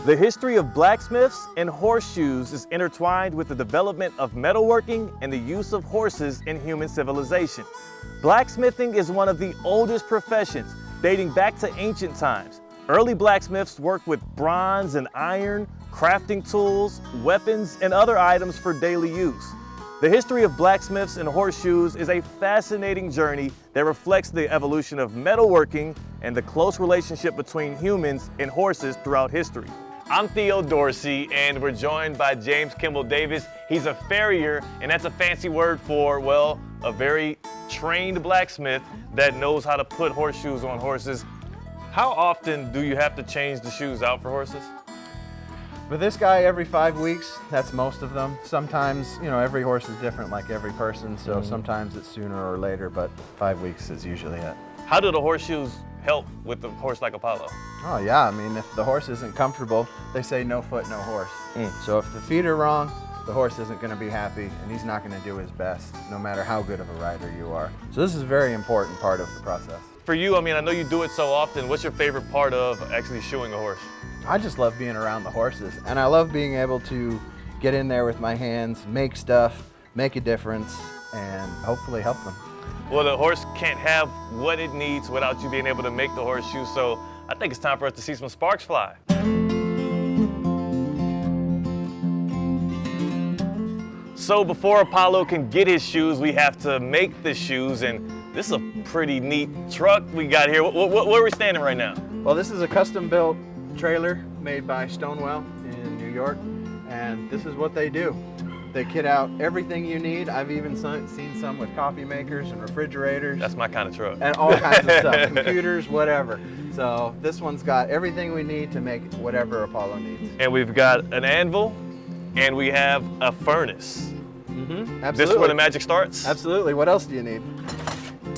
The history of blacksmiths and horseshoes is intertwined with the development of metalworking and the use of horses in human civilization. Blacksmithing is one of the oldest professions, dating back to ancient times. Early blacksmiths worked with bronze and iron, crafting tools, weapons, and other items for daily use. The history of blacksmiths and horseshoes is a fascinating journey that reflects the evolution of metalworking and the close relationship between humans and horses throughout history. I'm Theo Dorsey, and we're joined by James Kimball Davis. He's a farrier, and that's a fancy word for, well, a very trained blacksmith that knows how to put horseshoes on horses. How often do you have to change the shoes out for horses? With this guy, every 5 weeks, that's most of them. Sometimes, you know, every horse is different like every person, so sometimes it's sooner or later, but 5 weeks is usually it. How do the horseshoes help with a horse like Apollo? Oh yeah, I mean, if the horse isn't comfortable, they say no foot, no horse. So if the feet are wrong, the horse isn't gonna be happy and he's not gonna do his best, no matter how good of a rider you are. So this is a very important part of the process. For you, I mean, I know you do it so often. What's your favorite part of actually shoeing a horse? I just love being around the horses, and I love being able to get in there with my hands, make stuff, make a difference, and hopefully help them. Well, the horse can't have what it needs without you being able to make the horseshoe, so I think it's time for us to see some sparks fly. So before Apollo can get his shoes, we have to make the shoes, and this is a pretty neat truck we got here. Where are we standing right now? Well, this is a custom-built trailer made by Stonewell in New York, and this is what they do. They kit out everything you need. I've even seen some with coffee makers and refrigerators. That's my kind of truck. And all kinds of stuff, computers, whatever. So this one's got everything we need to make whatever Apollo needs. And we've got an anvil, and we have a furnace. Absolutely. This is where the magic starts? Absolutely. What else do you need?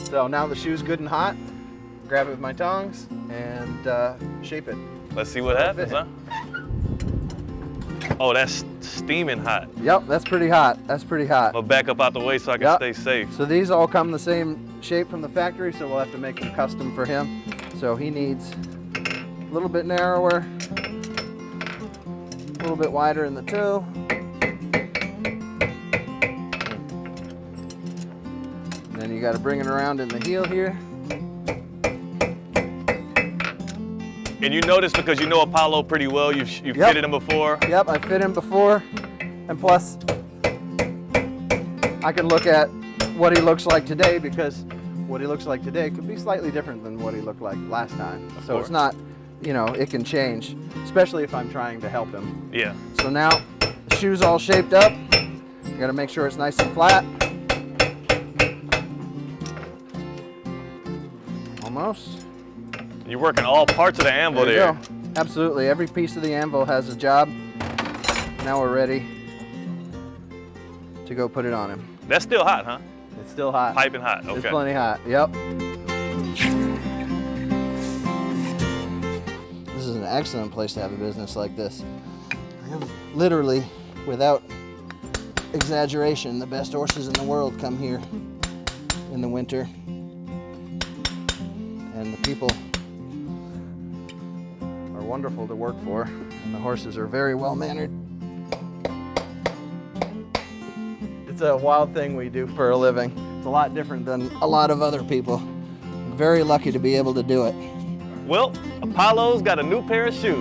So now the shoe's good and hot. Grab it with my tongs and shape it. Let's see what happens, huh? Oh, that's steaming hot. Yep, that's pretty hot. That's pretty hot. I'm gonna back up out the way so I can stay safe. So these all come the same shape from the factory, so we'll have to make them custom for him. So he needs a little bit narrower, a little bit wider in the toe. And then you got to bring it around in the heel here. And you notice, because you know Apollo pretty well, you've fitted him before? Yep, I fit him before. And plus, I can look at what he looks like today, because what he looks like today could be slightly different than what he looked like last time. So it's not, you know, it can change, especially if I'm trying to help him. Yeah. So now the shoe's all shaped up. You gotta make sure it's nice and flat. Almost. You're working all parts of the anvil there. You go. Absolutely, every piece of the anvil has a job. Now we're ready to go put it on him. That's still hot, huh? It's still hot. Piping hot, okay. It's plenty hot, yep. This is an excellent place to have a business like this. I have literally, without exaggeration, the best horses in the world come here in the winter. And the people are wonderful to work for, and the horses are very well mannered. It's a wild thing we do for a living. It's a lot different than a lot of other people. I'm very lucky to be able to do it. Well, Apollo's got a new pair of shoes.